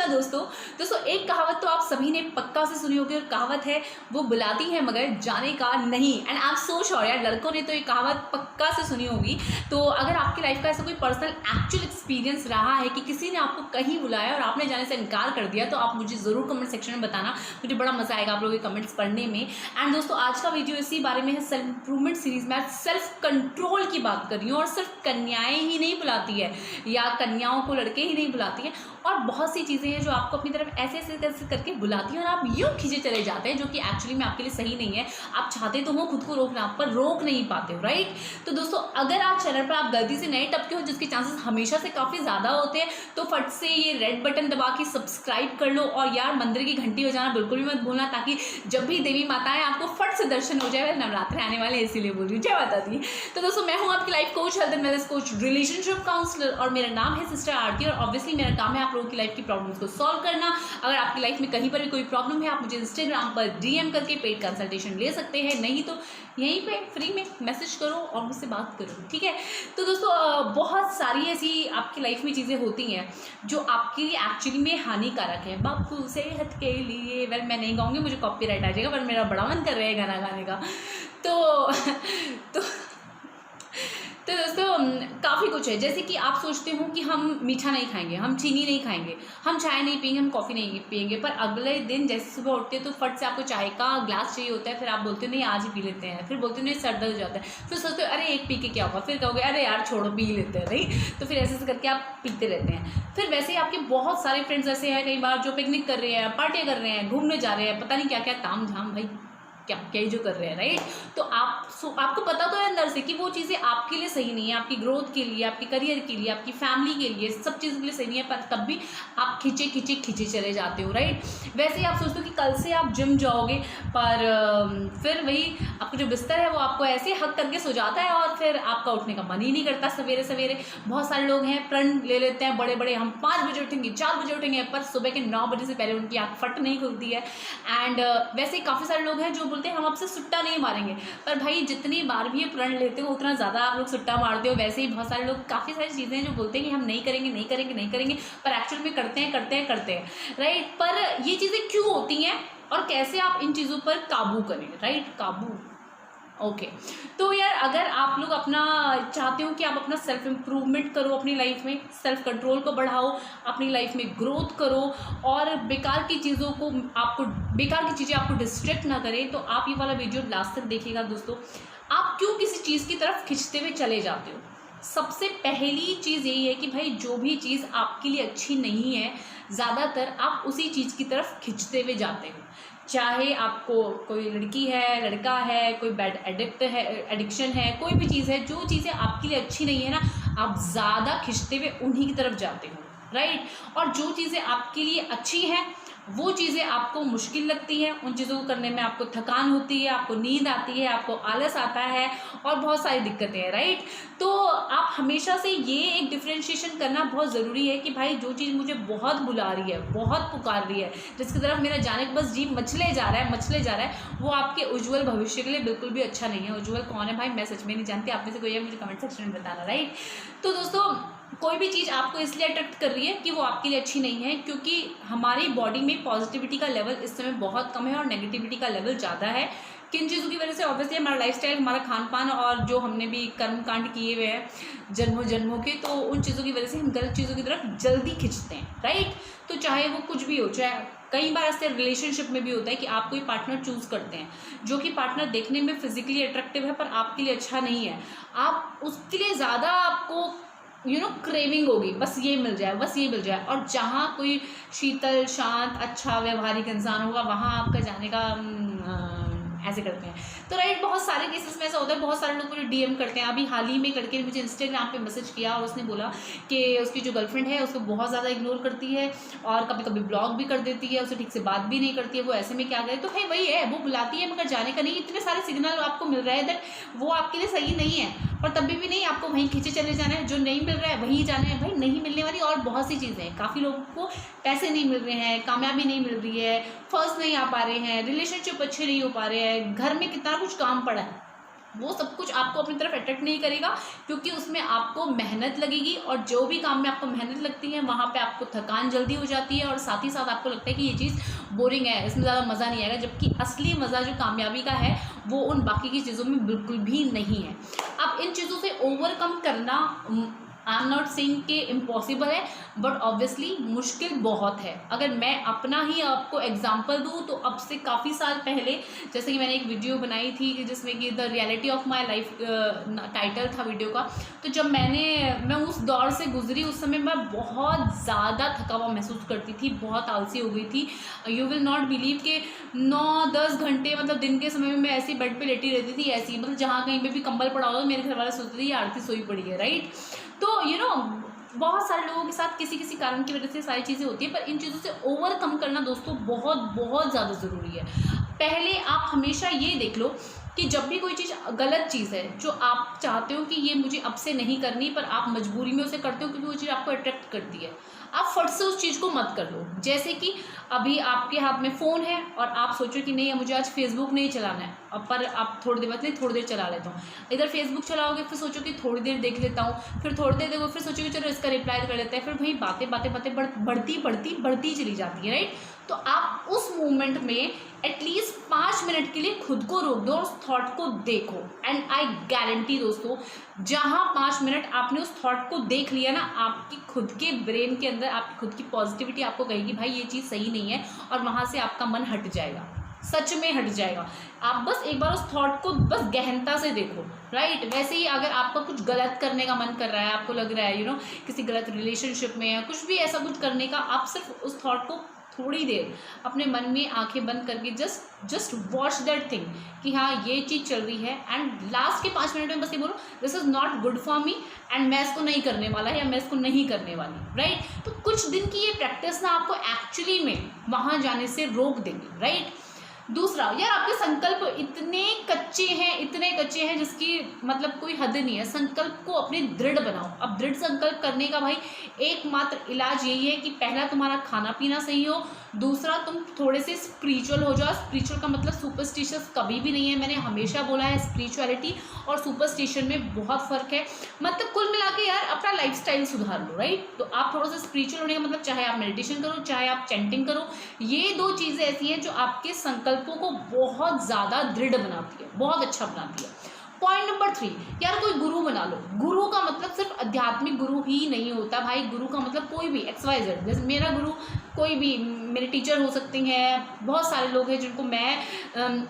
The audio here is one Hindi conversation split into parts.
दोस्तों एक कहावत तो आप सभी ने पक्का से सुनी होगी और कहावत है वो बुलाती है मगर जाने का नहीं। And I am so sure यार लड़कों ने तो ये कहावत पक्का से सुनी होगी। तो अगर आपकी लाइफ का ऐसा कोई पर्सनल एक्चुअल एक्सपीरियंस रहा है कि किसी ने आपको कहीं बुलाया और आपने जाने से इनकार कर दिया तो आप मुझे ज़रूर कमेंट सेक्शन में बताना, मुझे बड़ा मजा आएगा आप लोगों के कमेंट्स पढ़ने में। एंड दोस्तों आज का वीडियो इसी बारे में है, सेल्फ इंप्रूवमेंट सीरीज में आज सेल्फ कंट्रोल की बात कर रही हूँ। और सिर्फ कन्याएं ही नहीं बुलाती है या कन्याओं को लड़के ही नहीं बुलाती हैं, और बहुत सी चीज़ें हैं जो आपको अपनी तरफ ऐसे ऐसे करके बुलाती हैं और आप यूँ खींचे चले जाते हैं, जो कि एक्चुअली में आपके लिए सही नहीं है। आप चाहते तो हो खुद को रोकना पर रोक नहीं पाते हो, राइट। तो दोस्तों अगर आज चैनल पर आप गलती से नए टपके हो जिसके चांसेस हमेशा से काफ़ी ज़्यादा होते हैं तो फट से ये रेड बटन दबा के सब्सक्राइब कर लो। और यार मंदिर की घंटी बजाना बिल्कुल भी मत भूलना, ताकि जब भी देवी माता है आपको फट से दर्शन हो जाए। नवरात्रि आने वाले इसीलिए बोल रही हूँ, जय माता दी। तो दोस्तों मैं हूँ आपकी life coach, health and wellness coach, relationship counsellor और मेरा नाम है सिस्टर आरती। और ऑब्वियसली मेरा काम है आप लोगों की लाइफ की प्रॉब्लम्स को सॉल्व करना। अगर आपकी लाइफ में कहीं पर भी कोई प्रॉब्लम है आप मुझे इंस्टाग्राम पर डीएम करके पेड कंसल्टेशन ले सकते हैं, नहीं तो यहीं पे फ्री में मैसेज करो और मुझसे बात करो, ठीक है। तो दोस्तों बहुत सारी ऐसी आपकी लाइफ में चीज़ें होती हैं जो आपके लिए एक्चुअली में हानिकारक है। बापू सेहत के लिए वेल मैं नहीं गाऊंगी, मुझे कॉपीराइट आ जाएगा, पर मेरा बड़ा मन कर रहा है गाना गाने का। तो दोस्तों काफ़ी कुछ है, जैसे कि आप सोचते हो कि हम मीठा नहीं खाएंगे, हम चीनी नहीं खाएंगे, हम चाय नहीं पियेंगे, हम कॉफ़ी नहीं पियेंगे, पर अगले दिन जैसे सुबह उठते हो तो फट से आपको चाय का ग्लास चाहिए होता है। फिर आप बोलते हो नहीं आज ही पी लेते हैं, फिर बोलते हो नहीं सर दर्द हो जाता है, फिर सोचते हो अरे एक पी के क्या होगा, फिर कहोगे अरे यार छोड़ो पी लेते हैं, नहीं। तो फिर ऐसे करके आप पीते रहते हैं। फिर वैसे ही आपके बहुत सारे फ्रेंड्स ऐसे हैं कई बार जो पिकनिक कर रहे हैं, पार्टी कर रहे हैं, घूमने जा रहे हैं, पता नहीं क्या क्या ताम झाम भाई क्या क्या ही जो कर रहे हैं, राइट। तो आपको पता तो है अंदर से कि वो चीज़ें आपके लिए सही नहीं है, आपकी ग्रोथ के लिए, आपके करियर के लिए, आपकी फैमिली के लिए, सब चीज़ों के लिए सही नहीं है, पर तब भी आप खींचे चले जाते हो, राइट। वैसे ही आप सोचते हो कि कल से आप जिम जाओगे, पर फिर वही आपका जो बिस्तर है वो आपको ऐसे हक करके सो जाता है और फिर आपका उठने का मन ही नहीं करता सवेरे सवेरे। बहुत सारे लोग हैं प्रण ले लेते हैं बड़े बड़े, हम 5 बजे उठेंगे, 4 बजे उठेंगे, पर सुबह के 9 बजे से पहले उनकी आँख फट नहीं खुलती है। एंड वैसे ही काफ़ी सारे लोग हैं जो बोलते हैं हम आपसे सुट्टा नहीं मारेंगे, पर भाई जितनी बार भी ये प्रण लेते हो उतना ज़्यादा आप लोग सुट्टा मारते हो। वैसे ही बहुत सारे लोग काफ़ी सारी चीज़ें हैं जो बोलते हैं कि हम नहीं करेंगे, पर एक्चुअल में करते हैं, राइट। पर ये चीज़ें क्यों होती हैं और कैसे आप इन चीज़ों पर काबू करें, राइट, काबू। ओके तो यार अगर आप लोग अपना चाहते हो कि आप अपना सेल्फ इम्प्रूवमेंट करो अपनी लाइफ में, सेल्फ कंट्रोल को बढ़ाओ, अपनी लाइफ में ग्रोथ करो और बेकार की चीज़ें आपको डिस्ट्रैक्ट ना करें, तो आप ये वाला वीडियो लास्ट तक देखिएगा। दोस्तों आप क्यों किसी चीज़ की तरफ खिंचते हुए चले जाते हो? सबसे पहली चीज़ यही है कि भाई जो भी चीज़ आपके लिए अच्छी नहीं है ज़्यादातर आप उसी चीज़ की तरफ खिंचते हुए जाते हो। चाहे आपको कोई लड़की है, लड़का है, कोई बैड एडिक्शन है, कोई भी चीज़ है, जो चीज़ें आपके लिए अच्छी नहीं है ना, आप ज़्यादा खिंचते हुए उन्हीं की तरफ जाते हो, राइट। और जो चीज़ें आपके लिए अच्छी हैं वो चीज़ें आपको मुश्किल लगती हैं, उन चीज़ों को करने में आपको थकान होती है, आपको नींद आती है, आपको आलस आता है और बहुत सारी दिक्कतें हैं, राइट। तो आप हमेशा से ये एक डिफ्रेंशिएशन करना बहुत ज़रूरी है कि भाई जो चीज़ मुझे बहुत बुला रही है, बहुत पुकार रही है, जिसकी तरफ मेरा जाने का बस जीव मचले जा रहा है, वो आपके उज्ज्वल भविष्य के लिए बिल्कुल भी अच्छा नहीं है। उज्ज्वल कौन है भाई मैं सच में नहीं जानती, आप में से कोई है मुझे कमेंट सेक्शन में बताना, राइट। तो दोस्तों कोई भी चीज़ आपको इसलिए अट्रैक्ट कर रही है कि वो आपके लिए अच्छी नहीं है, क्योंकि हमारी बॉडी में पॉजिटिविटी का लेवल इस समय बहुत कम है और नेगेटिविटी का लेवल ज़्यादा है। किन चीज़ों की वजह से? ऑब्वियसली हमारा लाइफस्टाइल, हमारा खान पान और जो हमने भी कर्म कांड किए हुए हैं जन्मों के, तो उन चीज़ों की वजह से हम गलत चीज़ों की तरफ जल्दी खिंचते हैं, राइट। तो चाहे वो कुछ भी हो, चाहे कई बार ऐसे रिलेशनशिप में भी होता है कि आप कोई पार्टनर चूज़ करते हैं जो कि पार्टनर देखने में फिजिकली अट्रैक्टिव है पर आपके लिए अच्छा नहीं है, आप उसके लिए ज़्यादा आपको क्रेविंग होगी, बस ये मिल जाए। और जहाँ कोई शीतल शांत अच्छा व्यवहारिक इंसान होगा वहाँ आपका जाने का ऐसे करते हैं। तो राइट बहुत सारे केसेस में ऐसा होता है, बहुत सारे लोग मुझे डीएम करते हैं। अभी हाल ही में लड़के ने मुझे इंस्टाग्राम पे मैसेज किया और उसने बोला कि उसकी जो गर्लफ्रेंड है उसको बहुत ज़्यादा इग्नोर करती है और कभी कभी ब्लॉक भी कर देती है, उसे ठीक से बात भी नहीं करती है, वो ऐसे में क्या करे। तो भाई वही है, वो बुलाती है मगर जाने का नहीं। इतने सारे सिग्नल आपको मिल रहे हैं दैट वो आपके लिए सही नहीं है, पर तभी भी नहीं, आपको वहीं खींचे चले जाना है। जो नहीं मिल रहा है वहीं जाना है। भाई नहीं मिलने वाली और बहुत सी चीज़ें हैं। काफ़ी लोगों को पैसे नहीं मिल रहे हैं, कामयाबी नहीं मिल रही है, फर्स्ट नहीं आ पा रहे हैं, रिलेशनशिप अच्छे नहीं हो पा रहे हैं, घर में कितना कुछ काम पड़ा है, वो सब कुछ आपको अपनी तरफ अट्रैक्ट नहीं करेगा, क्योंकि उसमें आपको मेहनत लगेगी, और जो भी काम में आपको मेहनत लगती है वहाँ पे आपको थकान जल्दी हो जाती है, और साथ ही साथ आपको लगता है कि ये चीज़ बोरिंग है, इसमें ज़्यादा मज़ा नहीं आएगा, जबकि असली मज़ा जो कामयाबी का है वो उन बाकी की चीज़ों में बिल्कुल भी नहीं है। अब इन चीज़ों से ओवरकम करना, आई एम नॉट सेइंग कि इम्पॉसिबल है, बट ऑब्वियसली मुश्किल बहुत है। अगर मैं अपना ही आपको एग्जांपल दूँ तो अब से काफ़ी साल पहले, जैसे कि मैंने एक वीडियो बनाई थी जिसमें कि the reality of my life title था वीडियो का, तो जब मैं उस दौर से गुजरी, उस समय मैं बहुत ज़्यादा थका हुआ महसूस करती थी, बहुत आलसी हो गई थी। यू विल नॉट बिलीव कि 9-10 घंटे मतलब दिन के समय में मैं ऐसी बेड पे लेटी रहती थी, ऐसी मतलब जहाँ कहीं पे भी कंबल पड़ा हो तो मेरे घर वाले सोचते थे ये आरती सोई पड़ी है, राइट। तो बहुत सारे लोगों के साथ किसी किसी कारण की वजह से सारी चीज़ें होती है, पर इन चीज़ों से ओवरकम करना दोस्तों बहुत बहुत ज़्यादा ज़रूरी है। पहले आप हमेशा ये देख लो कि जब भी कोई चीज़ गलत चीज़ है जो आप चाहते हो कि ये मुझे अब से नहीं करनी, पर आप मजबूरी में उसे करते हो क्योंकि वो चीज़ आपको अट्रैक्ट करती है, आप फट से उस चीज़ को मत कर लो। जैसे कि अभी आपके हाथ में फ़ोन है और आप सोचो कि नहीं मुझे आज फेसबुक नहीं चलाना है, पर आप थोड़ी देर बाद नहीं थोड़ी देर चला लेता हूँ, इधर फेसबुक चलाओगे, फिर सोचो कि थोड़ी देर देख लेता हूँ, फिर थोड़ी देर देखो, फिर सोचो कि चलो इसका रिप्लाई कर लेते हैं, फिर वही बातें बातें बातें बढ़ती चली जाती है, राइट। तो आप उस मोमेंट में एटलीस्ट 5 मिनट के लिए खुद को रोक दो और उस थॉट को देखो, एंड आई गारंटी दोस्तों, जहाँ 5 मिनट आपने उस थॉट को देख लिया ना, आपकी खुद के ब्रेन के अंदर आपकी खुद की पॉजिटिविटी आपको कहेगी भाई ये चीज़ सही नहीं है, और वहाँ से आपका मन हट जाएगा, सच में हट जाएगा। आप बस एक बार उस थॉट को बस गहनता से देखो, राइट। वैसे ही अगर आपका कुछ गलत करने का मन कर रहा है, आपको लग रहा है किसी गलत रिलेशनशिप में या कुछ भी ऐसा कुछ करने का, आप सिर्फ उस थॉट को थोड़ी देर अपने मन में आंखें बंद करके जस्ट वॉच दैट थिंग कि हाँ ये चीज़ चल रही है, एंड लास्ट के 5 मिनट में बस ये बोलो this is not good for me, and मैं इसको नहीं करने वाला या मैं इसको नहीं करने वाली, राइट। तो कुछ दिन की ये प्रैक्टिस ना आपको एक्चुअली में वहाँ जाने से रोक देंगी, राइट। दूसरा, यार आपके संकल्प इतने कच्चे हैं जिसकी मतलब कोई हद नहीं है। संकल्प को अपने दृढ़ बनाओ। अब दृढ़ संकल्प करने का भाई एकमात्र इलाज यही है कि पहला तुम्हारा खाना पीना सही हो, दूसरा तुम थोड़े से स्पिरिचुअल हो जाओ। स्पिरिचुअल का मतलब सुपरस्टिशियस कभी भी नहीं है, मैंने हमेशा बोला है स्पिरिचुअलिटी और सुपरस्टिशन में बहुत फ़र्क है। मतलब कुल मिला के यार अपना लाइफस्टाइल सुधार लो, राइट। तो आप थोड़ा सा स्पिरिचुअल होने का मतलब चाहे आप मेडिटेशन करो, चाहे आप चैंटिंग करो, ये 2 चीज़ें ऐसी हैं जो आपके संकल्पों को बहुत ज़्यादा दृढ़ बनाती है, बहुत अच्छा बनाती है। पॉइंट नंबर 3, यार कोई गुरु बना लो। गुरु का मतलब सिर्फ आध्यात्मिक गुरु ही नहीं होता भाई, गुरु का मतलब कोई भी XYZ, जैसे मेरा गुरु कोई भी, मेरे टीचर हो सकते हैं, बहुत सारे लोग हैं जिनको मैं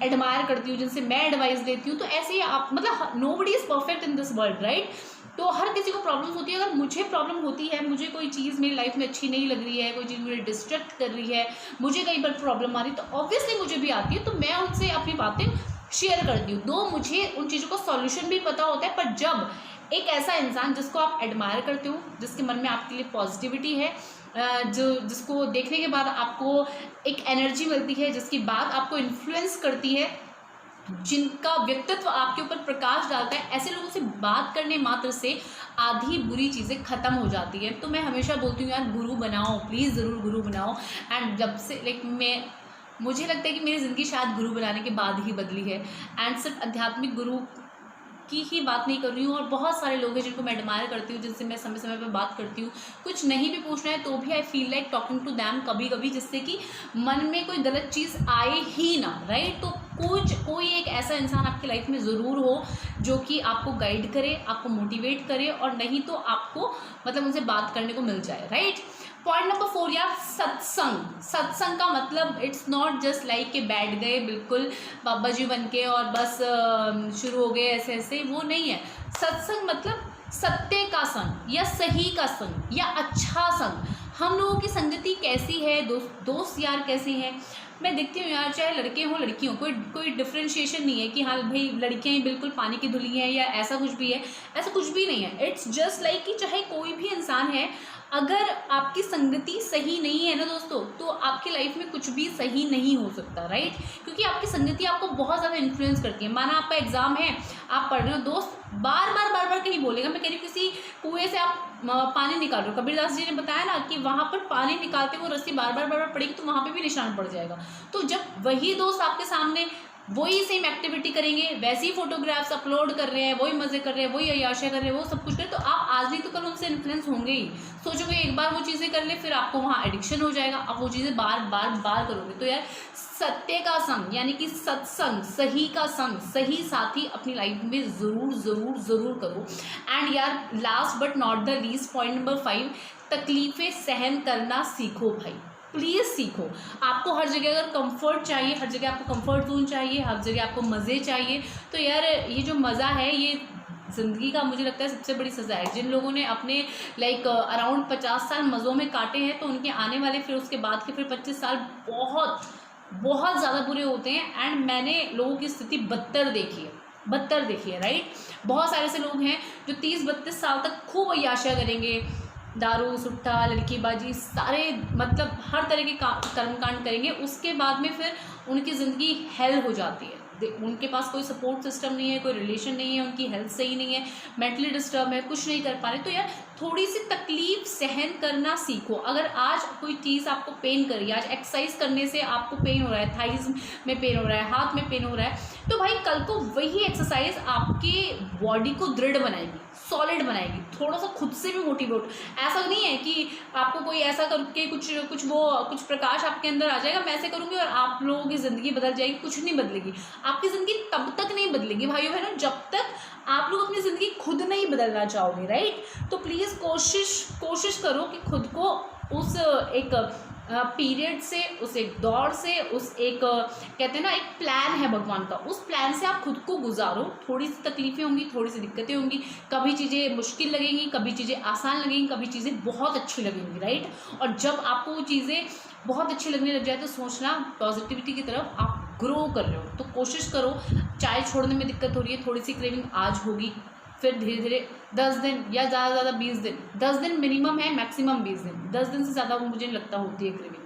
एडमायर करती हूँ, जिनसे मैं एडवाइस देती हूँ। तो ऐसे ही आप मतलब nobody is perfect in this world, right. तो हर किसी को प्रॉब्लम्स होती है। अगर मुझे प्रॉब्लम होती है, मुझे कोई चीज़ मेरी लाइफ में अच्छी नहीं लग रही है, कोई चीज़ मुझे डिस्ट्रैक्ट कर रही है, मुझे कहीं पर प्रॉब्लम आ रही है, तो ऑब्वियसली मुझे भी आती है, तो मैं उनसे अपनी बातें शेयर करती हूँ। दो मुझे उन चीज़ों का सॉल्यूशन भी पता होता है, पर जब एक ऐसा इंसान जिसको आप एडमायर करते हो, जिसके मन में आपके लिए पॉजिटिविटी है, जिसको देखने के बाद आपको एक एनर्जी मिलती है, जिसकी बात आपको इन्फ्लुएंस करती है, जिनका व्यक्तित्व आपके ऊपर प्रकाश डालता है, ऐसे लोगों से बात करने मात्र से आधी बुरी चीज़ें ख़त्म हो जाती है। तो मैं हमेशा बोलती हूँ यार गुरु बनाओ, प्लीज़ ज़रूर गुरु बनाओ। एंड जब से मुझे लगता है कि मेरी ज़िंदगी शायद गुरु बनाने के बाद ही बदली है। एंड सिर्फ आध्यात्मिक गुरु की ही बात नहीं कर रही हूँ, और बहुत सारे लोग हैं जिनको मैं एडमायर करती हूँ, जिनसे मैं समय समय पर बात करती हूँ। कुछ नहीं भी पूछना है तो भी I feel like talking to them कभी कभी, जिससे कि मन में कोई गलत चीज़ आए ही ना, राइट। तो कोई एक ऐसा इंसान आपकी लाइफ में ज़रूर हो जो कि आपको गाइड करे, आपको मोटिवेट करे, और नहीं तो आपको मतलब उनसे बात करने को मिल जाए, राइट। पॉइंट नंबर 4 यार, सत्संग का मतलब इट्स नॉट जस्ट लाइक के बैठ गए बिल्कुल बाबा जी बन के और बस शुरू हो गए ऐसे ऐसे, वो नहीं है। सत्संग मतलब सत्य का संग या सही का संग या अच्छा संग। हम लोगों की संगति कैसी है, दोस्त यार कैसे हैं, मैं देखती हूँ यार, चाहे लड़के हों लड़की हों, कोई डिफ्रेंशिएशन नहीं है कि हाँ भाई लड़कियाँ ही बिल्कुल पानी की धुली हैं या ऐसा कुछ भी है, ऐसा कुछ भी नहीं है। इट्स जस्ट लाइक कि चाहे कोई भी इंसान है, अगर आपकी संगति सही नहीं है ना दोस्तों, तो आपकी लाइफ में कुछ भी सही नहीं हो सकता, राइट। क्योंकि आपकी संगति आपको बहुत ज़्यादा इन्फ्लुएंस करती है। माना आपका एग्जाम है, आप पढ़ रहे हो, दोस्त बार बार कहीं बोलेगा, मैं कह रही हूँ किसी कुएं से आप पानी निकाल रहे हो, कबीरदास जी ने बताया ना कि वहाँ पर पानी निकालते वो रस्सी बार बार पड़ेगी तो वहाँ पे भी निशान पड़ जाएगा। तो जब वही दोस्त आपके सामने वही सेम एक्टिविटी करेंगे, वैसे ही फोटोग्राफ्स अपलोड कर रहे हैं, वही मजे कर रहे हैं, वही अय्याशा कर रहे हैं, वो सब कुछ कर, तो आप आज नहीं तो कल उनसे इन्फ्लुएंस होंगे ही। सोचोगे एक बार वो चीज़ें कर ले, फिर आपको वहाँ एडिक्शन हो जाएगा, आप वो चीज़ें बार बार बार करोगे। तो यार सत्य का संग यानी कि सत्संग, सही का संग, सही साथी अपनी लाइफ में ज़रूर ज़रूर ज़रूर करो। एंड यार last but not the least, point number 5, तकलीफ़ें सहन करना सीखो भाई, प्लीज़ सीखो। आपको हर जगह अगर कंफर्ट चाहिए, हर जगह आपको कंफर्ट जोन चाहिए, हर जगह आपको मज़े चाहिए, तो यार ये जो मज़ा है ये ज़िंदगी का मुझे लगता है सबसे बड़ी सज़ा है। जिन लोगों ने अपने लाइक अराउंड 50 साल मज़ों में काटे हैं, तो उनके आने वाले फिर उसके बाद के फिर 25 साल बहुत बहुत ज़्यादा बुरे होते हैं। एंड मैंने लोगों की स्थिति बदतर देखी है, राइट। बहुत सारे ऐसे लोग हैं जो 30-32 साल तक खूब अय्याशा करेंगे, दारू सुट्टा लड़कीबाजी सारे मतलब हर तरह के कर्मकांड करेंगे, उसके बाद में फिर उनकी ज़िंदगी हेल हो जाती है। उनके पास कोई सपोर्ट सिस्टम नहीं है, कोई रिलेशन नहीं है, उनकी हेल्थ सही नहीं है, मेंटली डिस्टर्ब है, कुछ नहीं कर पा रहे। तो यार थोड़ी सी तकलीफ सहन करना सीखो। अगर आज कोई चीज़ आपको पेन कर रही है, आज एक्सरसाइज करने से आपको पेन हो रहा है, थाइज में पेन हो रहा है, हाथ में पेन हो रहा है, तो भाई कल को वही एक्सरसाइज आपकी बॉडी को दृढ़ बनाएगी, सॉलिड बनाएगी। थोड़ा सा खुद से भी मोटिवेट, ऐसा नहीं है कि आपको कोई ऐसा करके कुछ प्रकाश आपके अंदर आ जाएगा, मैं ऐसे करूँगी और आप लोगों की ज़िंदगी बदल जाएगी, कुछ नहीं बदलेगी। आपकी ज़िंदगी तब तक नहीं बदलेगी भाइयों बहनों जब तक आप लोग अपनी ज़िंदगी खुद नहीं बदलना चाहोगे, राइट। तो प्लीज़ कोशिश करो कि खुद को उस एक पीरियड से, उस एक दौर से, उस एक कहते हैं ना एक प्लान है भगवान का, उस प्लान से आप खुद को गुजारो। थोड़ी सी तकलीफ़ें होंगी, थोड़ी सी दिक्कतें होंगी, कभी चीज़ें मुश्किल लगेंगी, कभी चीज़ें आसान लगेंगी, कभी चीज़ें बहुत अच्छी लगेंगी, राइट। और जब आपको वो चीज़ें बहुत अच्छी लगने लग जाए तो सोचना पॉजिटिविटी की तरफ आप ग्रो कर रहे हो। तो कोशिश करो, चाय छोड़ने में दिक्कत हो रही है, थोड़ी सी क्रेविंग आज होगी, फिर धीरे धीरे 10 दिन या ज़्यादा 20 दिन, 10 दिन मिनिमम है, मैक्सिमम 20 दिन, 10 दिन से ज़्यादा मुझे नहीं लगता होती है क्रेविंग,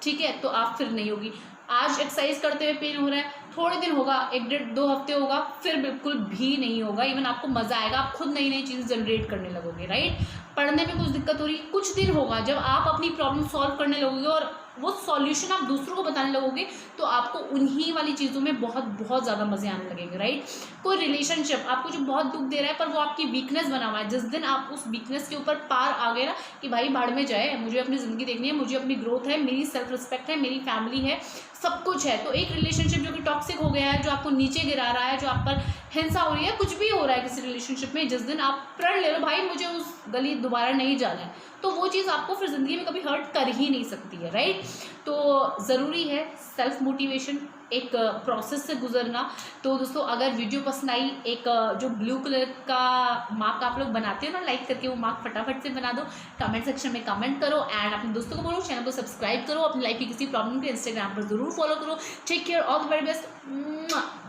ठीक है। तो आप फिर नहीं होगी। आज एक्सरसाइज करते हुए पेन हो रहा है, थोड़े दिन होगा, 1-1.5-2 हफ्ते होगा, फिर बिल्कुल भी नहीं होगा। इवन आपको मज़ा आएगा, आप खुद नई नई चीज़ जनरेट करने लगोगे, राइट। पढ़ने में कुछ दिक्कत हो रही है, कुछ दिन होगा जब आप अपनी प्रॉब्लम सॉल्व करने लगोगे और वो सॉल्यूशन आप दूसरों को बताने लगोगे, तो आपको उन्हीं वाली चीज़ों में बहुत ज़्यादा मज़े आने लगेंगे, राइट। कोई रिलेशनशिप आपको जो बहुत दुख दे रहा है पर वो आपकी वीकनेस बना हुआ है, जिस दिन आप उस वीकनेस के ऊपर पार आ गए ना कि भाई भाड़ में जाए, मुझे अपनी ज़िंदगी देखनी है, मुझे अपनी ग्रोथ है, मेरी सेल्फ रिस्पेक्ट है, मेरी फैमिली है, सब कुछ है। तो एक रिलेशनशिप जो कि टॉक्सिक हो गया है, जो आपको नीचे गिरा रहा है, जो आप पर हिंसा हो रही है, कुछ भी हो रहा है किसी रिलेशनशिप में, जिस दिन आप प्रण ले लो भाई मुझे उस गली दोबारा नहीं जाना है, तो वो चीज़ आपको फिर ज़िंदगी में कभी हर्ट कर ही नहीं सकती है, राइट। तो ज़रूरी है सेल्फ मोटिवेशन, एक प्रोसेस से गुजरना। तो दोस्तों अगर वीडियो पसंद आई, एक जो ब्लू कलर का मार्क आप लोग बनाते हो ना लाइक करके, वो मार्क फटाफट से बना दो, कमेंट सेक्शन में कमेंट करो, एंड अपने दोस्तों को बोलो चैनल को सब्सक्राइब करो, अपनी लाइफ की किसी प्रॉब्लम को इंस्टाग्राम पर जरूर फॉलो करो। Take care, all the very best.